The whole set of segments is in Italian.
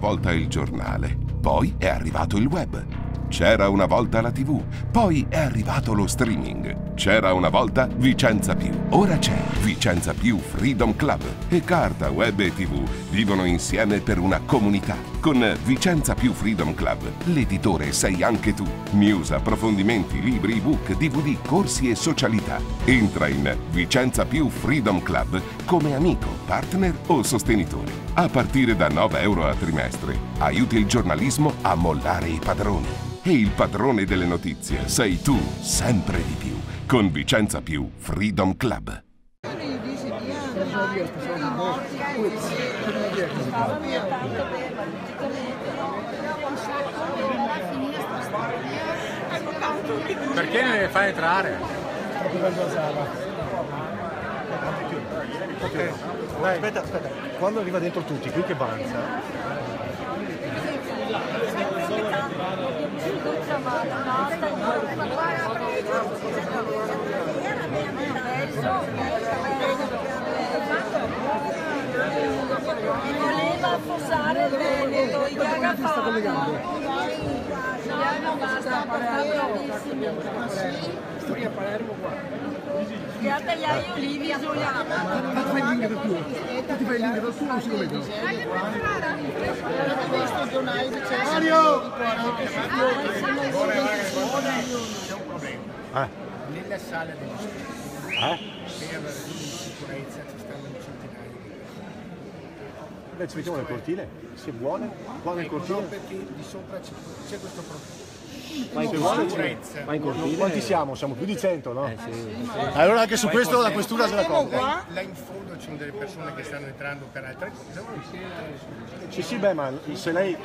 volta il giornale, poi è arrivato il web. C'era una volta la TV, poi è arrivato lo streaming. C'era una volta Vicenza Più, ora c'è Vicenza Più Freedom Club. E carta, web e TV vivono insieme per una comunità. Con Vicenza Più Freedom Club, l'editore sei anche tu. News, approfondimenti, libri, ebook, DVD, corsi e socialità. Entra in Vicenza Più Freedom Club come amico, partner o sostenitore. A partire da 9 euro a trimestre, aiuti il giornalismo a mollare i padroni. E il padrone delle notizie sei tu, sempre di più, con Vicenza Più Freedom Club. Perché non le fai entrare? Aspetta, quando arriva dentro tutti, qui che avanza. Voleva affossare il Veneto, i Gagafani, basta, bravissimi. Sto a Palermo qua. Che a tagliare gli olivi a Giuliano. Ma tu fai il link del tuo? Tu ti fai il link del tuo, non si lo vedo. Mario! C'è un problema. Nella sala degli studi, per sicurezza ci stanno centinaia di persone. Beh, ci mettiamo nel cortile, se vuole, qua nel cortile. No, perché di sopra c'è questo problema. Ma in cortile? Quanti siamo? Siamo più di 100, no? Sì. Allora anche su questo la questura se la compra. Là in fondo ci sono delle persone che stanno entrando per altre cose. Sì, beh, ma se lei...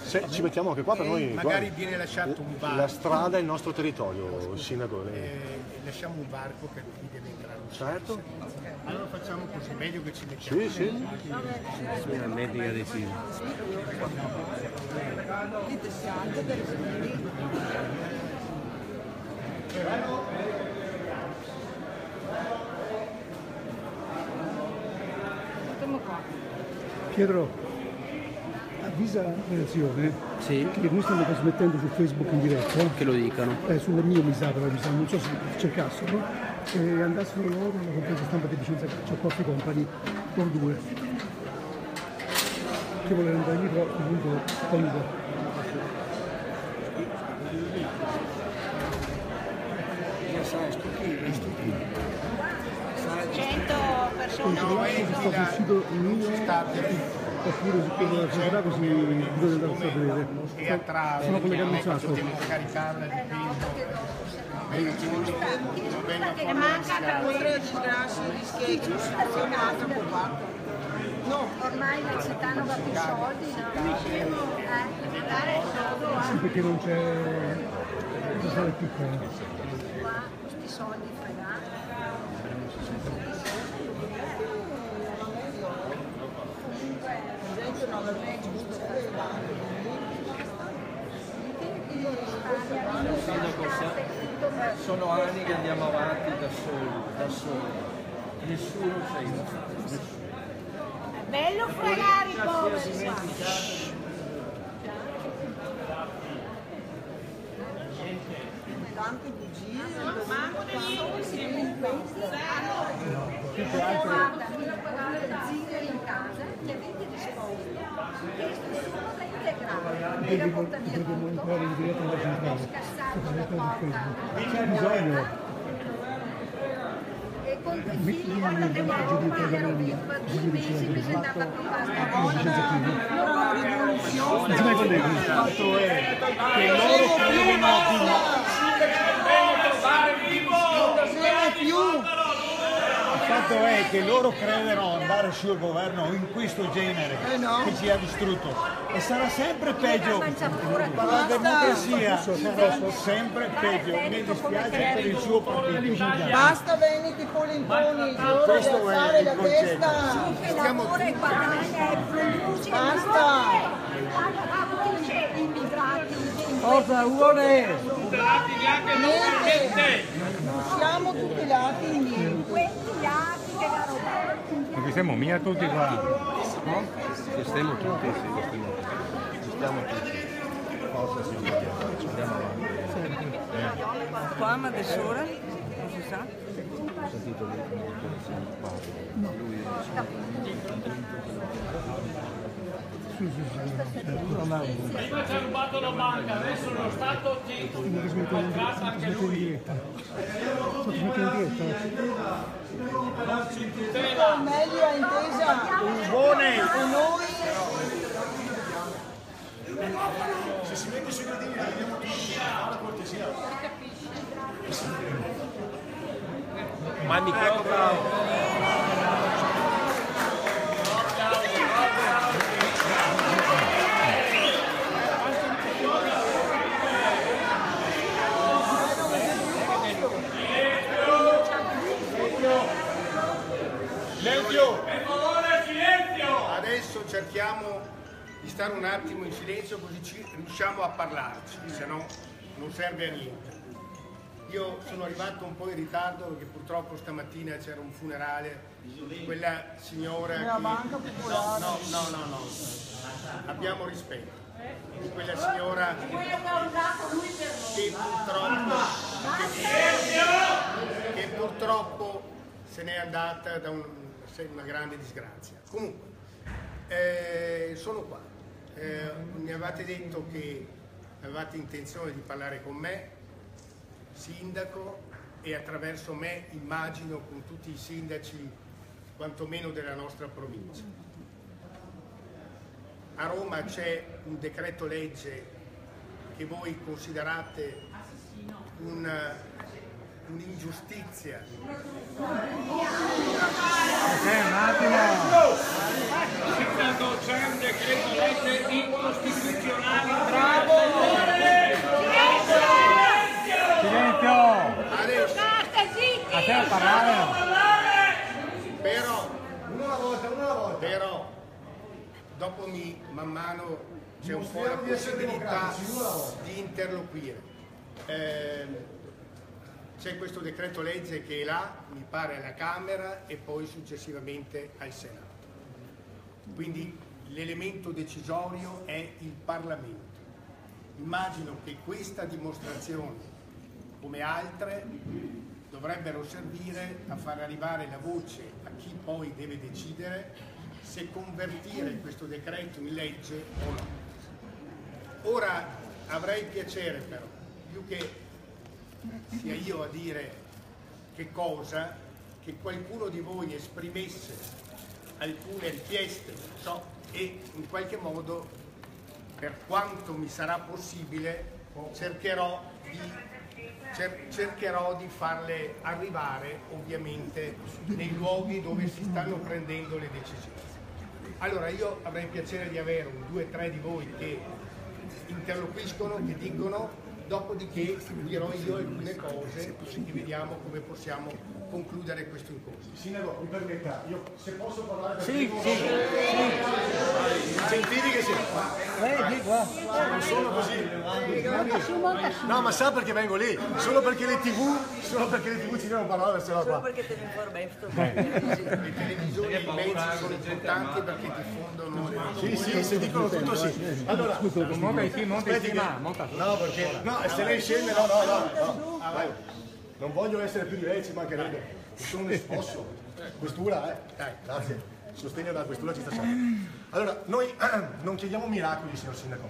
Se ci mettiamo anche qua per noi... Magari viene lasciato un varco. La strada è il nostro territorio, il sindaco. Lasciamo un varco per chi deve entrare. Certo. Allora facciamo così, meglio che ci mettiamo. Sì. La medica decide. Pietro, avvisa la redazione Sì. che noi stiamo trasmettendo su Facebook in diretta. Che lo dicano. Sul mio mi sa, però non so se cercassero, e andassero loro alla conferenza stampa di Vicenza Calcio Coffee Company, loro due. Chi vuole andare dietro, appunto, aiuta. Se sta sul sito mio oppure su quello della società, così dovete andare a vedere. Sono collegato un sacco. Caricarla di Che manca per le disgrazie di scheggi, no, ormai la città non va più soldi, no? Dare soldo Sì, perché non c'è una sala piccola. questi soldi fregati. Sono anni che andiamo avanti da soli. Nessuno ci aiuta. È bello fregare i poveri. Tante bugie, manco degli guarda, mi zingari in casa, gli avete disposti, questi sono da integrare, e la porta via tutto, scassato la porta, C'è bisogno. e con i figli quando devo ero viva 2 mesi presentata con pasta Insieme ai colleghi. Il fatto è che loro credono Il fatto è che loro credono andare sul governo in questo genere che ci ha distrutto e sarà sempre peggio. La democrazia sarà sempre peggio. Mi dispiace per il suo partito. Basta Veneti Polentoni, loro di alzare la testa. Basta. Forza, Uone! Non siamo tutelati niente. Perché siamo mia tutti qua. Ci stiamo tutti, sì, ci stiamo tutti. Forza siamo ci andiamo avanti. Qua ma adesso non si sa? Ho sentito lui come parla. Lui prima ci ha rubato la banca, adesso lo Stato ci maltratta anche lui. Non ci tutela. Meglio è intesa Buone! con noi. Se si mette sui gradini la vediamo tutti, la cortesia. ma il microfono. Adesso cerchiamo di stare un attimo in silenzio così riusciamo a parlarci, se no non serve a niente. Io sono arrivato un po' in ritardo perché purtroppo stamattina c'era un funerale di quella signora Nella banca popolare. No. Abbiamo rispetto di quella signora che purtroppo se n'è andata da una grande disgrazia. Comunque, sono qua. Mi avevate detto che avevate intenzione di parlare con me, sindaco, e attraverso me immagino con tutti i sindaci quantomeno della nostra provincia. A Roma c'è un decreto legge che voi considerate un'ingiustizia. Un attimo! Sindaco, c'è un decreto legge incostituzionale. Bravo! Silenzio! Adesso, A te a parlare! però, dopo man mano c'è un po' la possibilità di interloquire. C'è questo decreto legge che è là, mi pare alla Camera e poi successivamente al Senato. Quindi l'elemento decisorio è il Parlamento. Immagino che questa dimostrazione, come altre, dovrebbero servire a far arrivare la voce a chi poi deve decidere se convertire questo decreto in legge o no. Ora avrei piacere però, più che sia io a dire che cosa, che qualcuno di voi esprimesse alcune richieste, e in qualche modo, per quanto mi sarà possibile, cercherò di farle arrivare ovviamente nei luoghi dove si stanno prendendo le decisioni. Allora io avrei piacere di avere 2 o 3 di voi che interloquiscono, che dicono, dopodiché dirò io alcune cose e vediamo come possiamo concludere questo incontro. Sindaco, mi permetta, io se posso parlare per Sì. Gentili che siete. Di qua. Non sono così. No, ma sa perché vengo lì? Solo perché le TV ci devono parlare, se no Solo qua. perché te ne informento. Le televisioni e i mezzi sono importanti perché diffondono Sì, se dicono tutto sì. Allora, no, perché se lei scende, no. Non voglio essere più di lei, ci mancherebbe. Sono un esposto. Questura, grazie. Il sostegno dalla questura ci sta sempre. Allora, noi non chiediamo miracoli, signor Sindaco.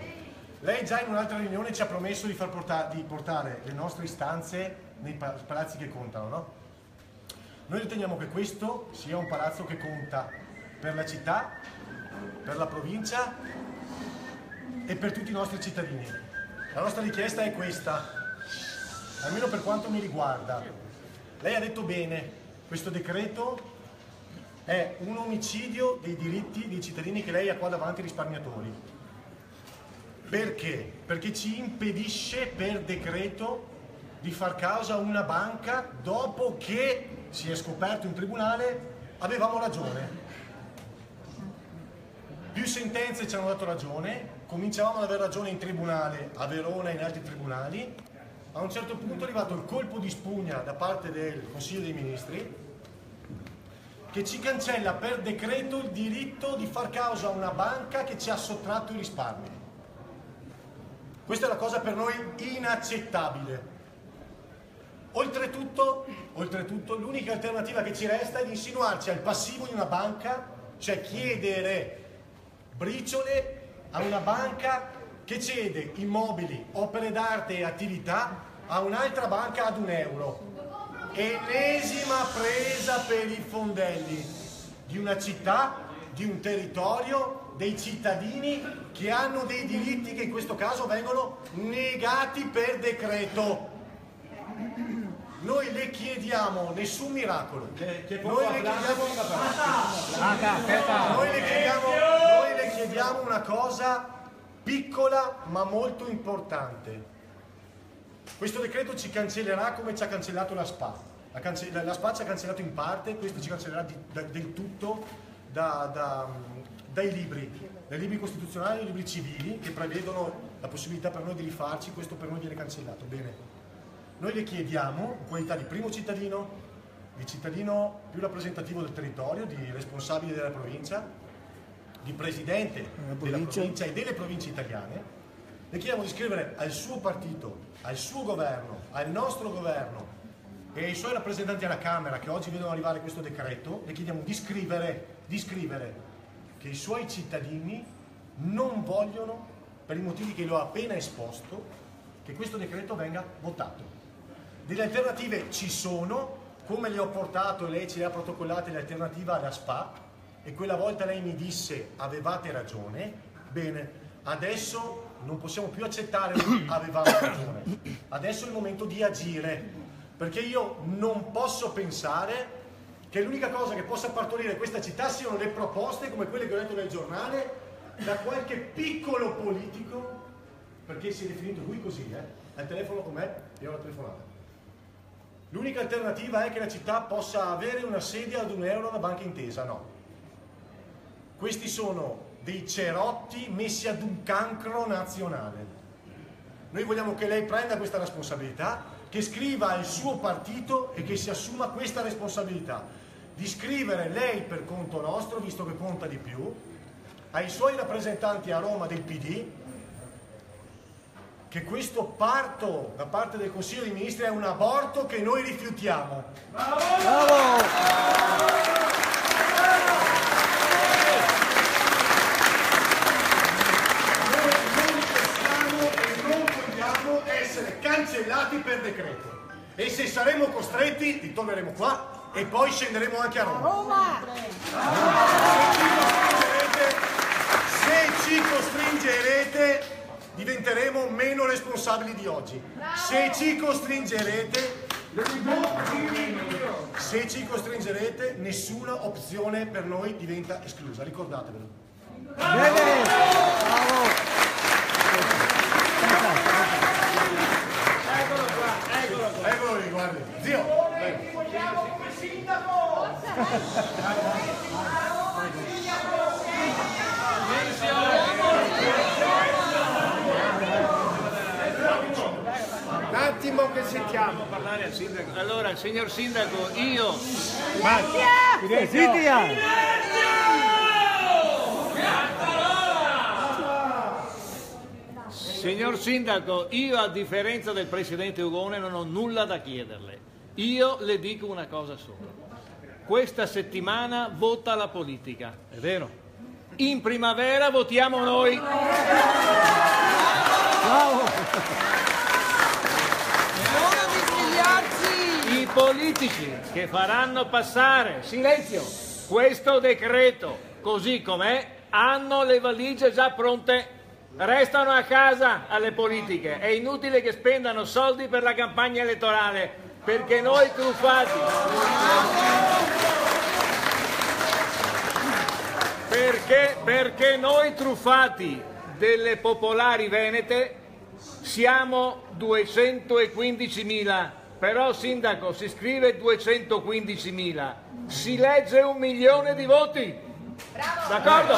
Lei già in un'altra riunione ci ha promesso di portare le nostre istanze nei palazzi che contano, no? Noi riteniamo che questo sia un palazzo che conta per la città, per la provincia e per tutti i nostri cittadini. La nostra richiesta è questa, almeno per quanto mi riguarda. Lei ha detto bene, questo decreto è un omicidio dei diritti dei cittadini che lei ha qua davanti ai risparmiatori. Perché? Perché ci impedisce per decreto di far causa a una banca dopo che si è scoperto in tribunale avevamo ragione. Più sentenze ci hanno dato ragione, cominciavamo ad avere ragione in tribunale a Verona e in altri tribunali. A un certo punto è arrivato il colpo di spugna da parte del Consiglio dei Ministri che ci cancella per decreto il diritto di far causa a una banca che ci ha sottratto i risparmi. Questa è una cosa per noi inaccettabile. Oltretutto, l'unica alternativa che ci resta è di insinuarci al passivo di una banca, cioè chiedere briciole a una banca che cede immobili, opere d'arte e attività a un'altra banca ad €1. Ennesima presa per i fondelli di una città, di un territorio, dei cittadini che hanno dei diritti che in questo caso vengono negati per decreto. Noi le chiediamo nessun miracolo, noi le chiediamo una cosa piccola ma molto importante. Questo decreto ci cancellerà come ci ha cancellato la SPA. La SPA ci ha cancellato in parte, questo ci cancellerà del tutto dai libri costituzionali, dai libri civili che prevedono la possibilità per noi di rifarci. Questo per noi viene cancellato. Bene. Noi le chiediamo, in qualità di primo cittadino, di cittadino più rappresentativo del territorio, di responsabile della provincia, di presidente della provincia e delle province italiane, le chiediamo di scrivere al suo partito, al suo governo, al nostro governo e ai suoi rappresentanti alla Camera che oggi vedono arrivare questo decreto, le chiediamo di scrivere che i suoi cittadini non vogliono, per i motivi che le ho appena esposto, che questo decreto venga votato. Delle alternative ci sono, come le ho portato e lei ce le ha protocollate l'alternativa alla SPA, e quella volta lei mi disse avevate ragione. Bene, adesso non possiamo più accettare avevamo ragione, adesso è il momento di agire, perché io non posso pensare che l'unica cosa che possa partorire questa città siano le proposte come quelle che ho letto nel giornale da qualche piccolo politico, perché si è definito lui così, al telefono con me e ho la telefonata. L'unica alternativa è che la città possa avere una sede ad €1 da Banca Intesa. No, questi sono dei cerotti messi ad un cancro nazionale. Noi vogliamo che lei prenda questa responsabilità, che scriva al suo partito e che si assuma questa responsabilità di scrivere lei per conto nostro, visto che conta di più, ai suoi rappresentanti a Roma del PD, che questo parto da parte del Consiglio dei Ministri è un aborto che noi rifiutiamo. Bravo! Bravo! Essere cancellati per decreto, e se saremo costretti ritorneremo qua e poi scenderemo anche a Roma. Se ci costringerete diventeremo meno responsabili di oggi. Se ci costringerete nessuna opzione per noi diventa esclusa, ricordatevelo. Eccolo lì, guardi. Zio! Vogliamo come sindaco! Un attimo che sentiamo. Parlare al sindaco. Allora, signor sindaco, io... Signor sindaco, io a differenza del presidente Ugone non ho nulla da chiederle. Io le dico una cosa sola. Questa settimana vota la politica, è vero? In primavera votiamo noi. Bravo. I politici che faranno passare, silenzio, questo decreto così com'è, hanno le valigie già pronte. Restano a casa alle politiche, è inutile che spendano soldi per la campagna elettorale, perché noi truffati, perché noi truffati delle popolari venete siamo 215.000, però sindaco si scrive 215.000, si legge 1 milione di voti. D'accordo?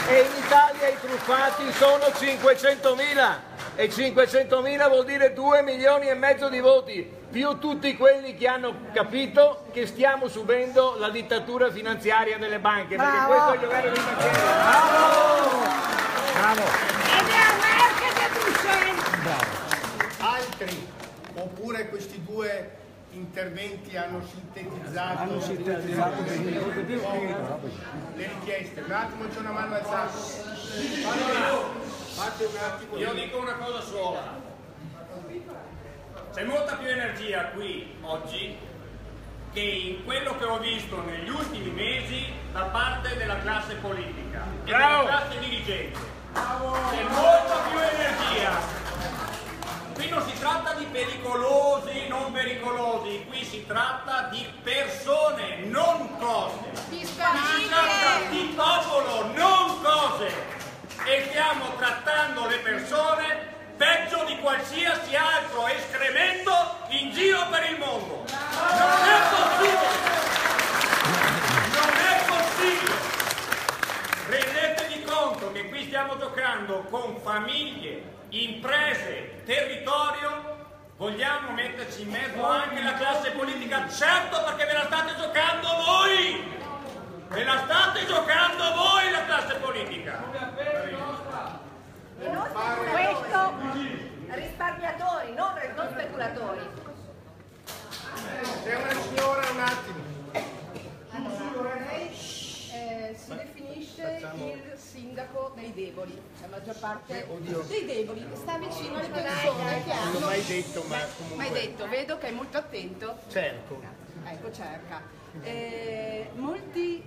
E in Italia i truffati sono 500.000 e 500.000 vuol dire 2,5 milioni di voti. più tutti quelli che hanno capito che stiamo subendo la dittatura finanziaria delle banche, perché questo è il governo dei banchieri. Bravo! Ed è a Merkel che tu sei! Altri, oppure questi due interventi hanno sintetizzato le richieste. Un attimo, c'è una mano alzata. Fate un attimo. Io dico una cosa sola. C'è molta più energia qui oggi che in quello che ho visto negli ultimi mesi da parte della classe politica e della classe dirigente. C'è molta più energia. Qui non si tratta di pericolosi, non pericolosi, qui si tratta di persone, non cose. Si tratta di popolo, non cose. E stiamo trattando le persone peggio di qualsiasi altro escremento in giro per il mondo. Non è possibile! Non è possibile! Rendetevi conto che qui stiamo giocando con famiglie, imprese, territorio. Vogliamo metterci in mezzo anche la classe politica? Certo, perché ve la state giocando voi! Ve la state giocando voi la classe politica! Questo risparmiatori, non speculatori. C'è una signora, un attimo. Si definisce il sindaco dei deboli, la maggior parte dei deboli, sta vicino alle persone che hanno... Non l'ho mai detto, ma comunque... Mai detto, vedo che è molto attento. Certo. Ecco, cerca. Molti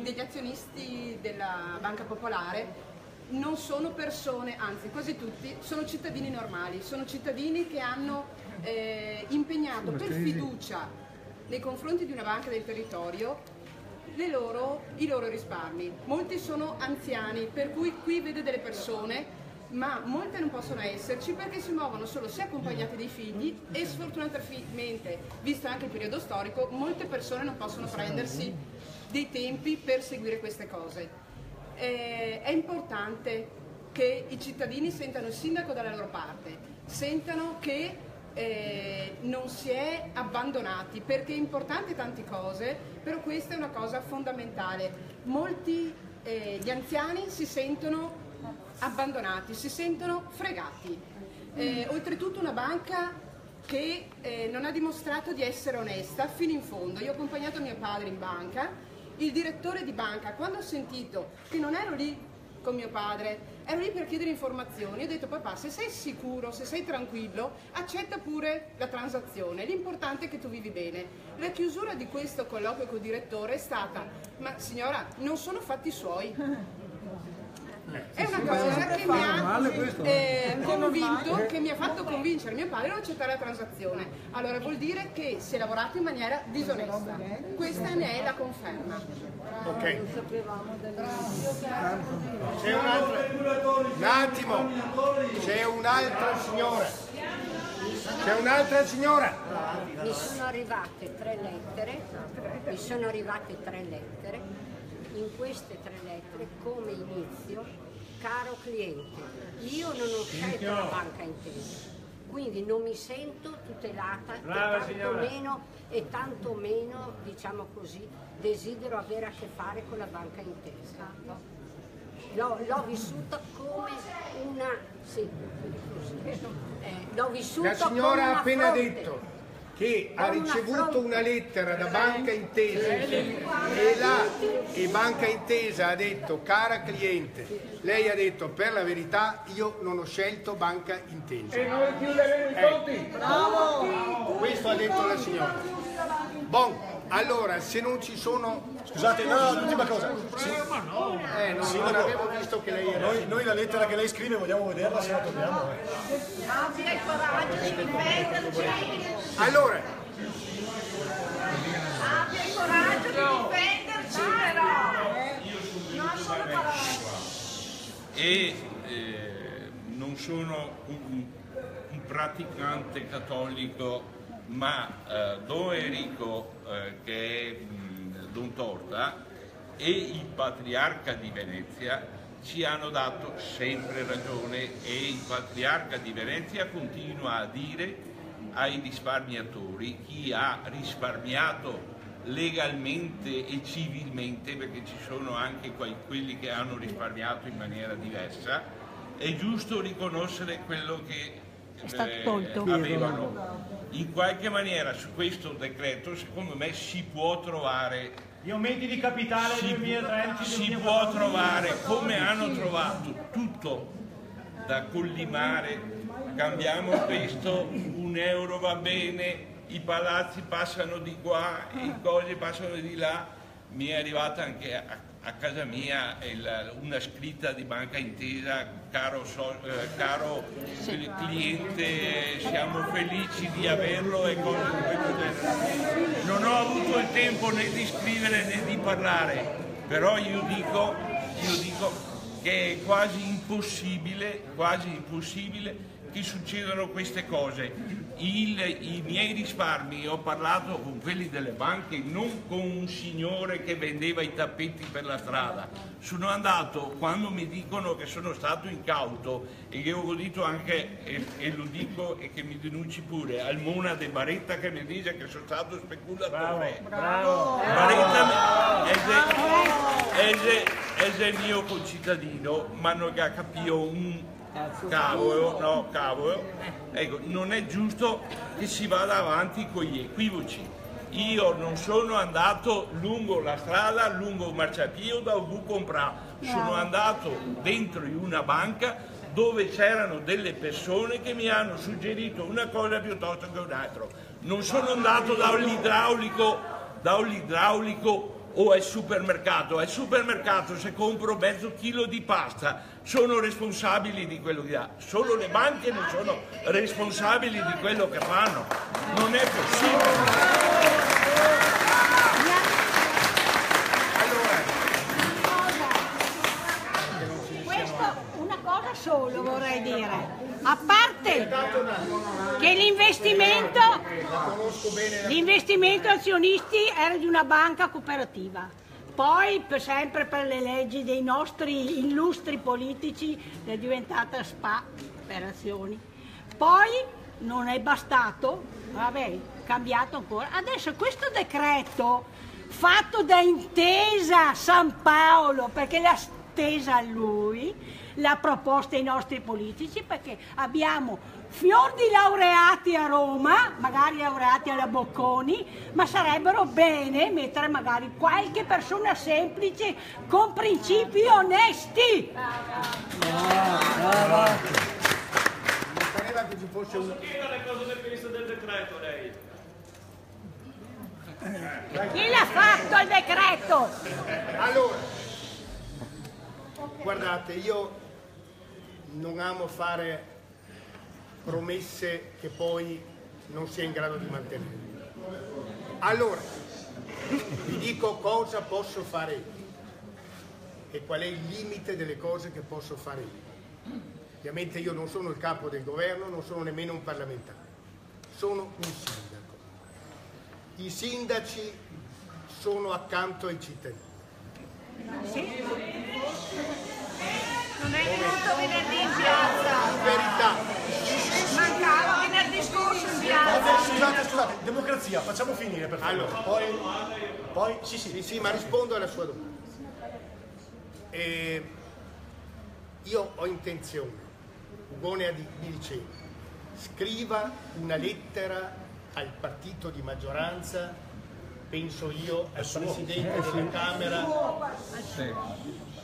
degli azionisti della Banca Popolare non sono persone, anzi quasi tutti, sono cittadini normali, sono cittadini che hanno impegnato per fiducia nei confronti di una banca del territorio i loro risparmi. Molti sono anziani, per cui qui vede delle persone, ma molte non possono esserci perché si muovono solo se accompagnate dei figli e sfortunatamente, visto anche il periodo storico, molte persone non possono prendersi dei tempi per seguire queste cose. È importante che i cittadini sentano il sindaco dalla loro parte, sentano che non si è abbandonati, perché è importante tante cose, però questa è una cosa fondamentale. Molti gli anziani si sentono abbandonati, si sentono fregati. Oltretutto una banca che non ha dimostrato di essere onesta fino in fondo. Io ho accompagnato mio padre in banca, il direttore di banca, quando ho sentito che non ero lì con mio padre, ero lì per chiedere informazioni, ho detto: papà, se sei sicuro, se sei tranquillo, accetta pure la transazione, l'importante è che tu vivi bene. La chiusura di questo colloquio col direttore è stata: ma signora, non sono fatti suoi. È una cosa che mi ha convinto, che mi ha fatto convincere mio padre a non accettare la transazione. Allora vuol dire che si è lavorato in maniera disonesta. Questa ne è la conferma. Ok. C'è un'altra. Un attimo. C'è un'altra signora. C'è un'altra signora. Mi sono arrivate 3 lettere. In queste 3 lettere, come inizio: caro cliente, io non ho scelto la Banca Intesa, quindi non mi sento tutelata e tanto meno, diciamo così, desidero avere a che fare con la Banca Intesa. L'ho vissuta come una... Sì, così. L'ho vissuta. La signora ha appena fronte. detto che ha ricevuto una lettera da Banca Intesa e Banca Intesa ha detto: cara cliente, lei ha detto: per la verità io non ho scelto Banca Intesa. E noi chiuderemo i conti. Bravo! Questo ha detto la signora. Bon, allora se non ci sono... Scusate, no, l'ultima cosa. non avevo visto che lei era... Noi la lettera che lei scrive vogliamo vederla, se la troviamo. Abbia il coraggio di difenderci. Allora. Abbia il coraggio di difenderci, però. Non sono parole. E non sono un praticante cattolico, ma Don Enrico, che è Don Torta, e il patriarca di Venezia ci hanno dato sempre ragione, e il patriarca di Venezia continua a dire ai risparmiatori, chi ha risparmiato legalmente e civilmente, perché ci sono anche quelli che hanno risparmiato in maniera diversa, è giusto riconoscere quello che avevano. In qualche maniera su questo decreto secondo me si può trovare gli aumenti di capitale si può trovare, come hanno trovato tutto da collimare, cambiamo questo, €1 va bene, i palazzi passano di qua, i cose passano di là. Mi è arrivata anche a casa mia una scritta di Banca Intesa: caro cliente, siamo felici di averlo, e cose di questo genere. Non ho avuto il tempo né di scrivere né di parlare, però io dico che è quasi impossibile che succedano queste cose. I miei risparmi, ho parlato con quelli delle banche, non con un signore che vendeva i tappeti per la strada. Sono andato, quando mi dicono che sono stato incauto e che ho godito anche, e lo dico e che mi denunci pure, al Mona de Baretta che mi dice che sono stato speculatore. Bravo. Baretta è il mio concittadino, ma non ha capito un cavolo. Ecco, non è giusto che si vada avanti con gli equivoci. Io non sono andato lungo la strada, lungo il marciapiede da dove comprare, sono andato dentro in una banca dove c'erano delle persone che mi hanno suggerito una cosa piuttosto che un'altra. Non sono andato da un idraulico o al supermercato. Al supermercato, se compro mezzo chilo di pasta, sono responsabili di quello che ha. Solo le banche non sono responsabili di quello che fanno. Non è possibile. Una cosa solo vorrei dire. A parte che l'investimento azionisti era di una banca cooperativa, poi sempre per le leggi dei nostri illustri politici è diventata SPA per azioni, poi non è bastato, vabbè, cambiato ancora. Adesso questo decreto fatto da Intesa San Paolo, perché l'ha stesa a lui, l'ha proposta ai nostri politici, perché abbiamo fior di laureati a Roma, magari laureati alla Bocconi, ma sarebbero bene mettere magari qualche persona semplice con principi onesti. Non pareva che ci fosse un... Chieda le cose ne pensa del decreto lei. Chi l'ha fatto il decreto? Allora, guardate, io non amo fare promesse che poi non si è in grado di mantenere. Allora, vi dico cosa posso fare io e qual è il limite delle cose che posso fare io. Ovviamente io non sono il capo del governo, non sono nemmeno un parlamentare, sono un sindaco. I sindaci sono accanto ai cittadini. Sì. Non è venuto venerdì in piazza. In verità. Mancava venerdì scorso in piazza. Scusate, democrazia, facciamo finire per favore. Allora, poi sì, ma rispondo alla sua domanda. Io ho intenzione, Ugone mi diceva, scriva una lettera al partito di maggioranza, penso io, al Presidente della Camera.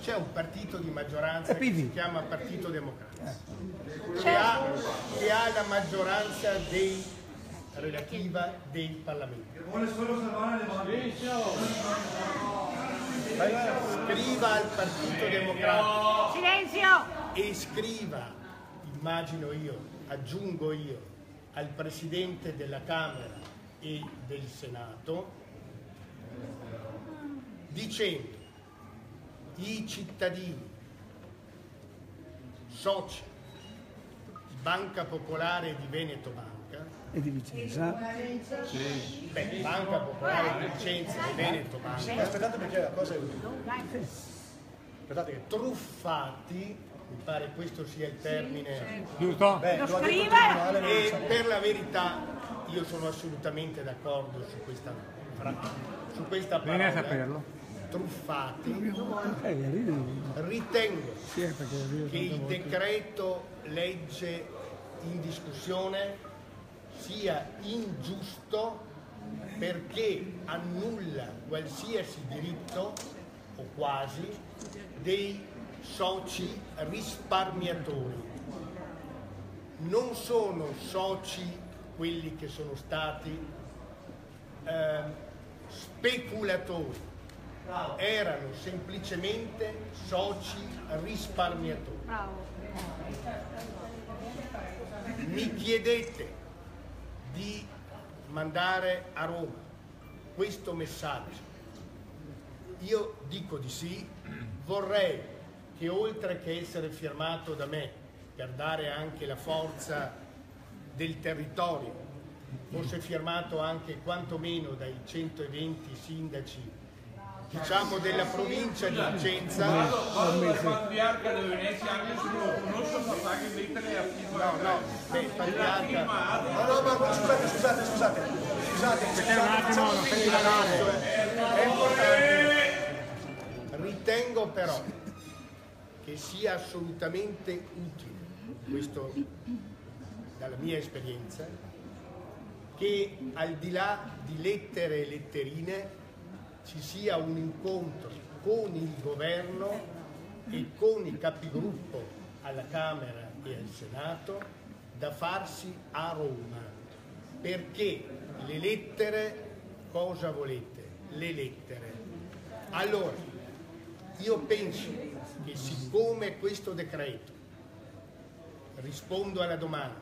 C'è un partito di maggioranza che si chiama Partito Democratico, che ha la maggioranza relativa dei parlamenti. Scriva al Partito Democratico. Silenzio! E scriva, immagino io, aggiungo io, al Presidente della Camera e del Senato, dicendo: i cittadini, soci, Banca Popolare di Veneto Banca e di Vicenza. Sì. Banca Popolare di Vicenza e Veneto Banca. Aspettate perché la cosa è Aspettate che truffati mi pare questo sia il termine. Giusto? Lo scrive! E per la verità io sono assolutamente d'accordo su questa parola. Bene a saperlo. Truffati. Ritengo che il decreto legge in discussione sia ingiusto perché annulla qualsiasi diritto o quasi dei soci risparmiatori. Non sono soci quelli che sono stati speculatori, erano semplicemente soci risparmiatori. Mi chiedete di mandare a Roma questo messaggio, io dico di sì. Vorrei che oltre che essere firmato da me per dare anche la forza del territorio, fosse firmato anche quantomeno dai 120 sindaci, diciamo, della provincia di Vicenza. Patriarca di Venezia anche se non lo conosco, papà che mettere a patriarca. No, ma scusate, perché un attimo non fai È importante. Ritengo però che sia assolutamente utile, questo dalla mia esperienza, che al di là di lettere e letterine ci sia un incontro con il governo e con i capigruppo alla Camera e al Senato da farsi a Roma, perché le lettere, cosa volete? Le lettere. Allora, io penso che siccome questo decreto, rispondo alla domanda,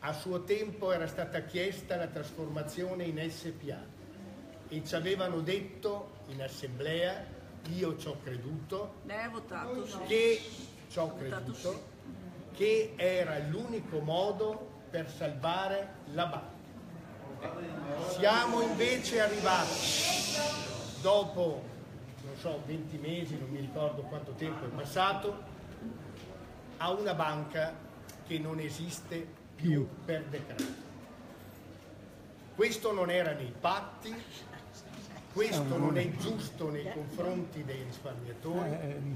a suo tempo era stata chiesta la trasformazione in SPA e ci avevano detto in assemblea, io ci ho creduto, Lei ha votato, sì. che era l'unico modo per salvare la banca. Siamo invece arrivati dopo, non so, 20 mesi, non mi ricordo quanto tempo è passato, a una banca che non esiste più per decreto. Questo non era nei patti, questo non è giusto nei confronti dei risparmiatori,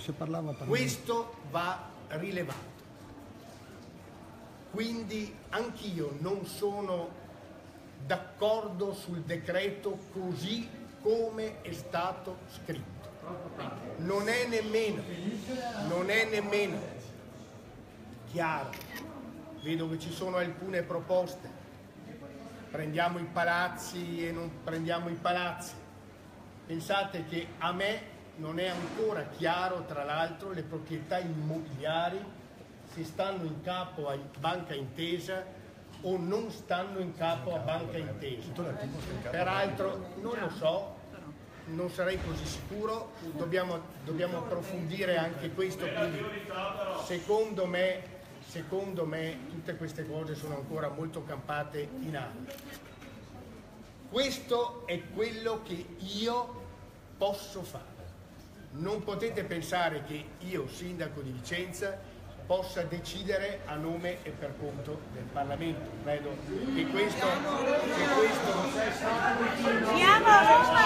questo va rilevato. Quindi anch'io non sono d'accordo sul decreto così come è stato scritto. Non è nemmeno chiaro. Vedo che ci sono alcune proposte. Prendiamo i palazzi e non prendiamo i palazzi. Pensate che a me non è ancora chiaro, tra l'altro, le proprietà immobiliari se stanno in capo a Banca Intesa o non stanno in capo a Banca Intesa. Peraltro non lo so, non sarei così sicuro, dobbiamo approfondire anche questo, quindi secondo me tutte queste cose sono ancora molto campate in aria. Questo è quello che io posso fare. Non potete pensare che io, sindaco di Vicenza, possa decidere a nome e per conto del Parlamento. Credo che questo Siamo a Roma!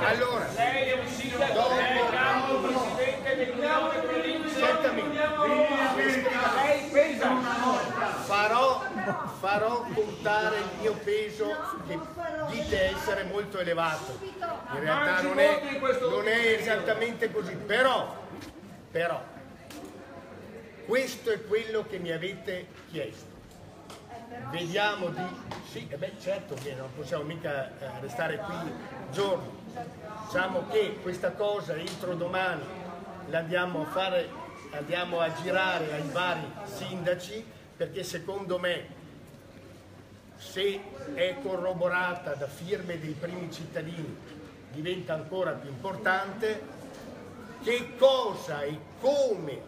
Allora, lei è un sindaco del campo, presidente dell'Unione Provincia. Certamente. Lei pesa. Farò contare il mio peso, che dite essere molto elevato. In realtà non è esattamente così, però questo è quello che mi avete chiesto. Vediamo di... Sì, certo che non possiamo mica restare qui giorni. Diciamo che questa cosa entro domani l'andiamo a fare, andiamo a girare ai vari sindaci, perché secondo me, se è corroborata da firme dei primi cittadini, diventa ancora più importante che cosa e come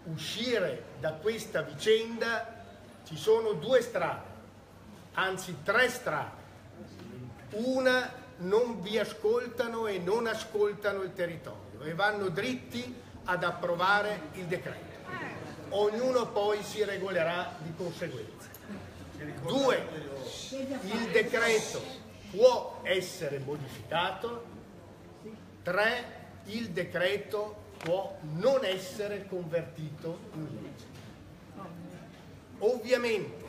uscire da questa vicenda. Ci sono due strade, anzi 3 strade. non vi ascoltano e non ascoltano il territorio e vanno dritti ad approvare il decreto. Ognuno poi si regolerà di conseguenza. 2. Il decreto può essere modificato. 3. Il decreto può non essere convertito in legge. Ovviamente,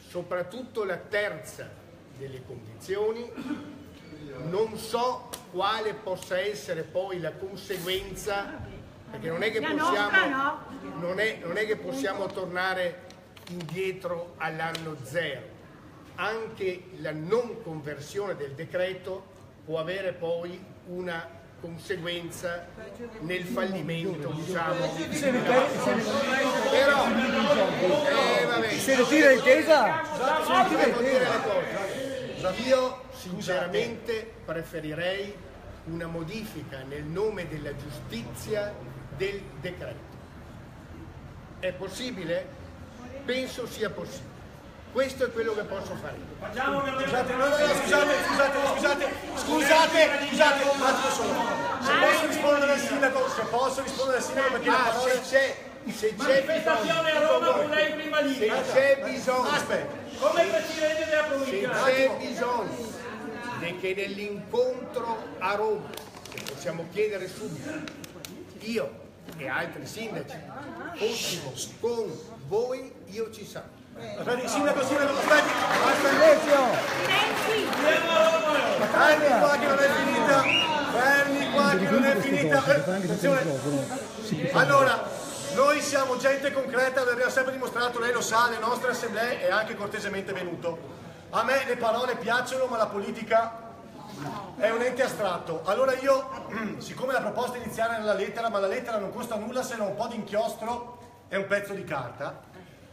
soprattutto la terza delle condizioni, non so quale possa essere poi la conseguenza, perché non è che possiamo tornare indietro all'anno zero. Anche la non conversione del decreto può avere poi una conseguenza nel fallimento, diciamo. Però se ne tira in chiesa? Io sinceramente preferirei una modifica nel nome della giustizia del decreto. È possibile? Penso sia possibile. Questo è quello che posso fare. Scusate, un attimo solo. Se posso rispondere al sindaco, perché la parola... Se c'è bisogno, come presidente della provincia, se c'è bisogno che nell'incontro a Roma, che possiamo chiedere subito, io e altri sindaci fossimo con voi, io ci sarò. Sindaco, aspetti! Fermi qua che non è finita! Allora, noi siamo gente concreta, l'abbiamo sempre dimostrato, lei lo sa, alle nostre assemblee è anche cortesemente venuto. A me le parole piacciono, ma la politica è un ente astratto. Allora io, siccome la proposta iniziale è nella lettera, ma la lettera non costa nulla se non un po' di inchiostro e un pezzo di carta,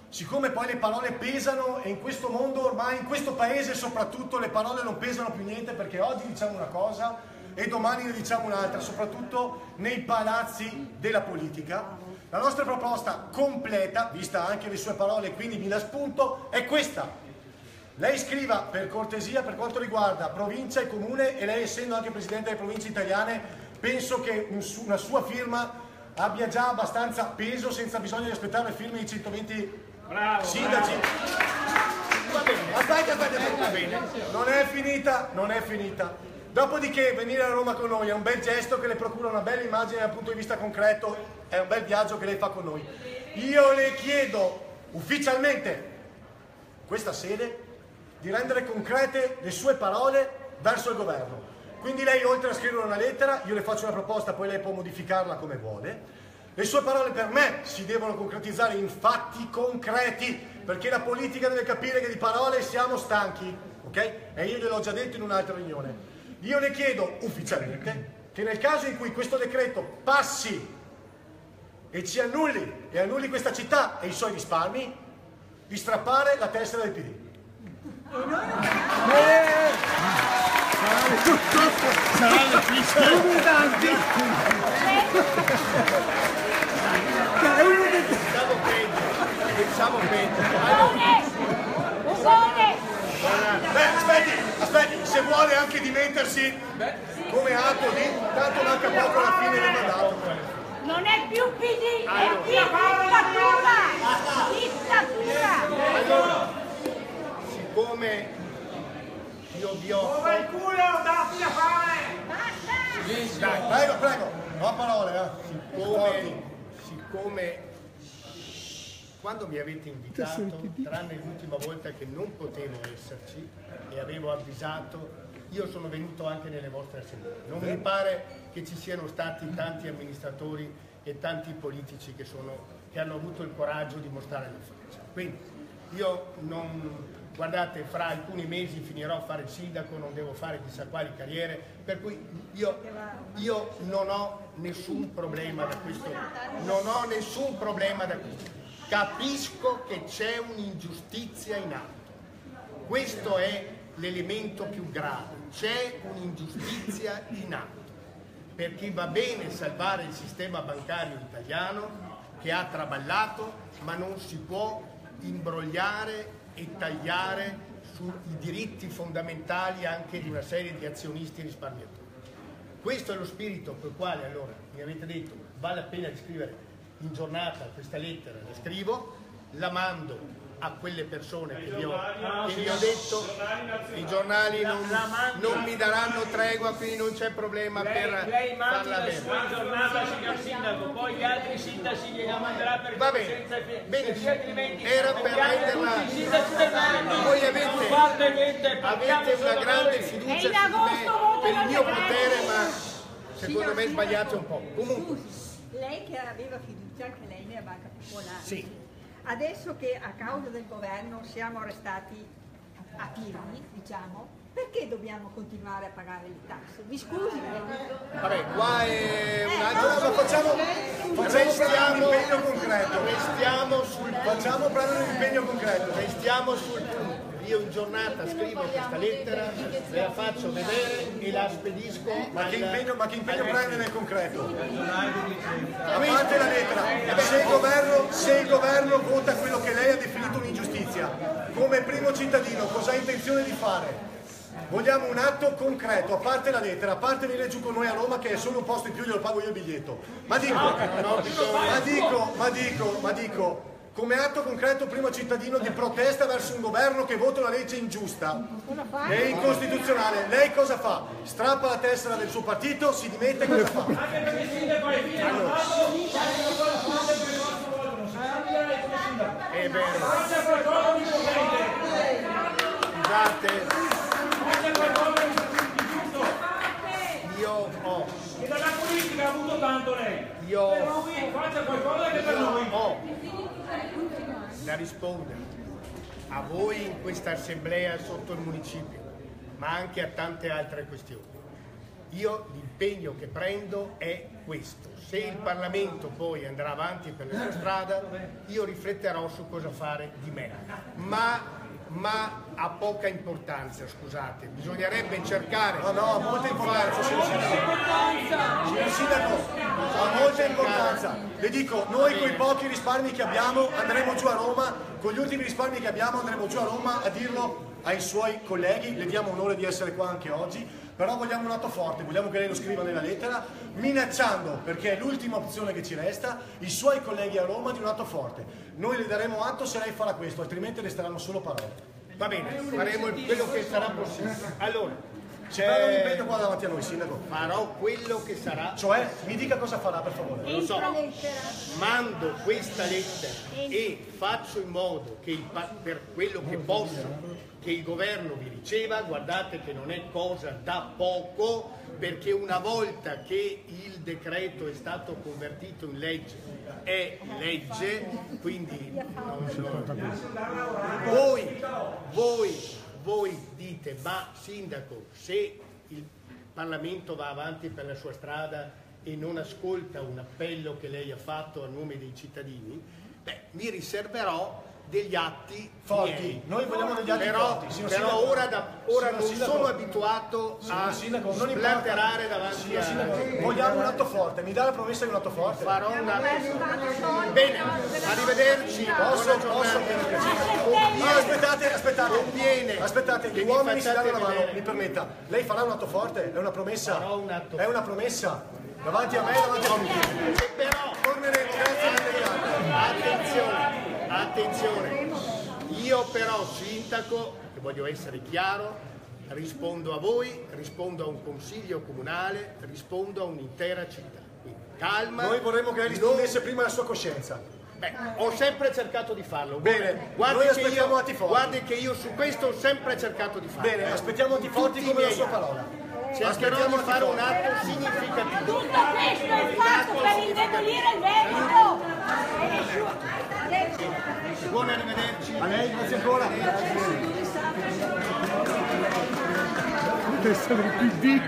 siccome poi le parole pesano e in questo mondo, ormai in questo paese soprattutto, le parole non pesano più niente, perché oggi diciamo una cosa e domani ne diciamo un'altra, soprattutto nei palazzi della politica. La nostra proposta completa, vista anche le sue parole, quindi mi dà spunto, è questa. Lei scriva per cortesia per quanto riguarda provincia e comune, e lei essendo anche presidente delle province italiane, penso che una sua firma abbia già abbastanza peso senza bisogno di aspettare le firme di 120 sindaci. Va bene, aspetta, va bene. Non è finita. Dopodiché venire a Roma con noi è un bel gesto che le procura una bella immagine dal punto di vista concreto, è un bel viaggio che lei fa con noi. Io le chiedo ufficialmente, questa sede, di rendere concrete le sue parole verso il governo. Quindi lei, oltre a scrivere una lettera, io le faccio una proposta, poi lei può modificarla come vuole. Le sue parole per me si devono concretizzare in fatti concreti, perché la politica deve capire che di parole siamo stanchi, ok? E io gliel'ho già detto in un'altra riunione. Io le chiedo ufficialmente che nel caso in cui questo decreto passi e ci annulli e annulli questa città e i suoi risparmi, di strappare la tessera del PD. Pensavo peggio. Aspetti, se vuole anche dimettersi come atto di, tanto manca poco alla fine del mandato. Non è più PD, è dittatura! Allora, siccome io vi ho... datti da fare! Dai, prego, no parole, Siccome quando mi avete invitato, tranne l'ultima volta che non potevo esserci e avevo avvisato, io sono venuto anche nelle vostre assemblee. Non mi pare che ci siano stati tanti amministratori e tanti politici che hanno avuto il coraggio di mostrare la faccia. Quindi io non... Guardate, fra alcuni mesi finirò a fare il sindaco, non devo fare chissà quali carriere, per cui io non ho nessun problema da questo. Non ho nessun problema da questo. Capisco che c'è un'ingiustizia in atto. Questo è l'elemento più grave. C'è un'ingiustizia in atto. Perché va bene salvare il sistema bancario italiano che ha traballato, ma non si può imbrogliare e tagliare sui diritti fondamentali anche di una serie di azionisti e risparmiatori. Questo è lo spirito per il quale allora mi avete detto vale la pena di scrivere in giornata questa lettera, la scrivo, la mando a quelle persone che vi ho detto, i giornali non mi daranno tregua, quindi non c'è problema per lei manda farla la sua giornata, signor Sindaco, poi gli altri sindaci gliela manderà per va bene, era per renderla. Voi avete una grande fiducia su me per il mio potere, ma secondo me sbagliate un po'. Comunque, lei che aveva fiducia anche lei nella Banca Popolare. Sì. Adesso che a causa del governo siamo restati a piedi, diciamo, perché dobbiamo continuare a pagare le tasse? Mi scusi. Vabbè, qua è un altro. Allora, facciamo prendere un impegno concreto. Restiamo sul punto. Io in giornata scrivo questa lettera, ve la faccio vedere e la spedisco. Ma che impegno prende nel concreto? A parte la lettera, se il governo vota quello che lei ha definito un'ingiustizia, come primo cittadino, cosa ha intenzione di fare? Vogliamo un concreto, a parte la lettera, a parte venire giù con noi a Roma che è solo un posto in più, glielo pago io il biglietto. Ma dico, come atto concreto primo cittadino di protesta verso un governo che vota una legge ingiusta e incostituzionale, lei cosa fa? Strappa la tessera del suo partito, si dimette, cosa fa? È vero. Scusate. Io ho. E dalla politica ha avuto tanto lei. Faccia qualcosa che per noi. Da rispondere a voi in questa assemblea sotto il municipio, ma anche a tante altre questioni. Io l'impegno che prendo è questo. Se il Parlamento poi andrà avanti per la sua strada, io rifletterò su cosa fare di me. Ma ha poca importanza, scusate, bisognerebbe cercare. No, ha molta importanza, signor Sindaco, ha molta importanza. Le dico, noi con i pochi risparmi che abbiamo andremo giù a Roma, con gli ultimi risparmi che abbiamo andremo giù a Roma a dirlo ai suoi colleghi, le diamo onore di essere qua anche oggi, però vogliamo un atto forte, vogliamo che lei lo scriva nella lettera, minacciando, perché è l'ultima opzione che ci resta, i suoi colleghi a Roma di un atto forte. Noi le daremo atto se lei farà questo, altrimenti resteranno solo parole. Va bene, faremo quello che sarà possibile. Allora, c'è un impegno qua davanti a noi, Sindaco. Farò quello che sarà. Cioè, mi dica cosa farà, per favore. Lo so, mando questa lettera e faccio in modo che per quello che posso, che il governo vi riceva. Guardate che non è cosa da poco, perché una volta che il decreto è stato convertito in legge, è legge, quindi voi dite, ma Sindaco, se il Parlamento va avanti per la sua strada e non ascolta un appello che lei ha fatto a nome dei cittadini, mi riserverò degli atti forti. Noi vogliamo degli atti forti. Però ora non sono abituato a splatterare davanti a. Vogliamo un atto forte. Mi dà la promessa di un atto forte? Farò un atto forte. Bene, arrivederci. Posso? Aspettate, gli uomini si danno la mano, mi permetta. Lei farà un atto forte? È una promessa? Farò un atto forte. È una promessa? Davanti a me, davanti a tutti. Però torneremo, grazie. Attenzione, io però sindaco, che voglio essere chiaro, rispondo a voi, rispondo a un consiglio comunale, rispondo a un'intera città. Quindi calma. Noi vorremmo che lei rispondesse prima alla sua coscienza. Ho sempre cercato di farlo. Bene, noi aspettiamo atti forti. Guardi che io su questo ho sempre cercato di farlo. Bene, aspettiamo atti forti come la sua parola. Cercherò di fare un atto significativo. Tutto questo è fatto per indebolire il veneto. Buon arrivederci. A lei, grazie ancora. Potesse essere il PD.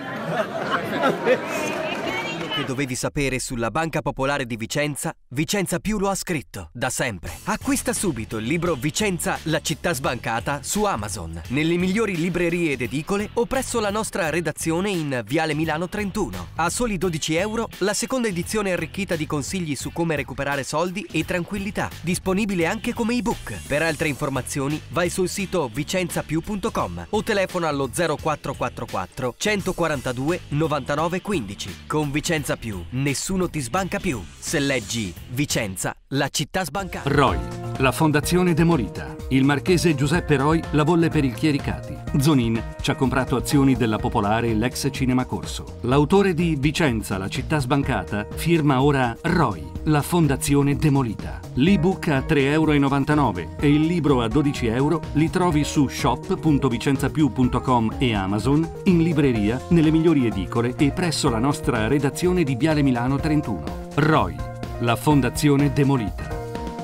che dovevi sapere sulla Banca Popolare di Vicenza, Vicenza Più lo ha scritto, da sempre. Acquista subito il libro Vicenza, la città sbancata su Amazon, nelle migliori librerie ed edicole o presso la nostra redazione in Viale Milano 31. A soli 12 euro, la seconda edizione arricchita di consigli su come recuperare soldi e tranquillità, disponibile anche come ebook. Per altre informazioni vai sul sito vicenzapiù.com o telefono allo 0444 142 99 15. Con Vicenza Più nessuno ti sbanca più. Se leggi Vicenza, la città sbancata. ROI, la fondazione demolita. Il marchese Giuseppe Roi la volle per il Chiericati. Zonin ci ha comprato azioni della Popolare e l'ex Cinema Corso. L'autore di Vicenza, la città sbancata, firma ora ROI, la fondazione demolita. L'ebook a 3,99 € e il libro a 12 euro li trovi su shop.vicenzapiù.com e Amazon, in libreria, nelle migliori edicole e presso la nostra redazione di Viale Milano 31. ROI, la fondazione demolita.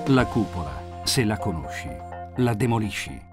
La cupola, se la conosci, la demolisci.